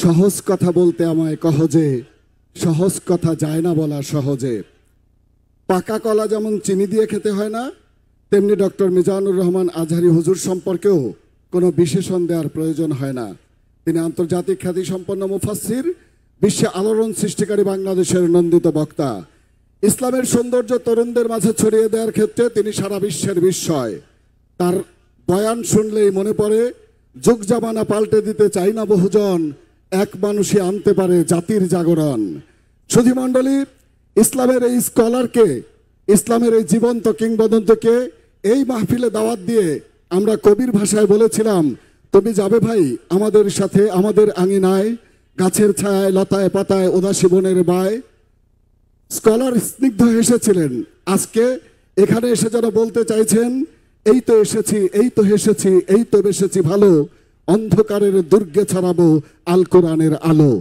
সহজ কথা বলতে আমায় কহ যে, সহজ কথা যায় না বলা সহজে। পাকা কলা যেমন চিনি দিয়ে খেতে হয় না, তেমনি ডক্টর মিজানুর রহমান আজহারী হুজুর সম্পর্কেও কোনো বিশেষণ দেওয়ার প্রয়োজন হয় না। তিনি আন্তর্জাতিক খ্যাতিসম্পন্ন মুফাসসির, বিশ্বে আলোড়ন সৃষ্টিকারী বাংলাদেশের নন্দিত বক্তা। ইসলামের সৌন্দর্য তরুণদের মাঝে ছড়িয়ে দেওয়ার ক্ষেত্রে তিনি সারা বিশ্বের বিস্ময়। তার বয়ান শুনলেই মনে পড়ে, যুগ জামানা পাল্টে দিতে চাই না বহুজন, এক মানুষই আনতে পারে জাতির জাগরণ। সুধীমণ্ডলী, ইসলামের এই স্কলারকে, ইসলামের এই জীবন্ত কিংবদন্তিকে এই মাহফিলে দাওয়াত দিয়ে আমরা কবির ভাষায় বলেছিলাম, তুমি যাবে ভাই আমাদের সাথে আমাদের আঙিনায়, গাছের ছায়ায় লতায় পাতায় উদাসী বনের বায়। স্কলার স্নিগ্ধ হেসেছিলেন, আজকে এখানে এসে যারা বলতে চাইছেন, এই তো এসেছি, এই তো হেসেছি, এই তো বেসেছি ভালো, অন্ধকারের দুর্গে ছড়াবো আল কোরআনের আলো।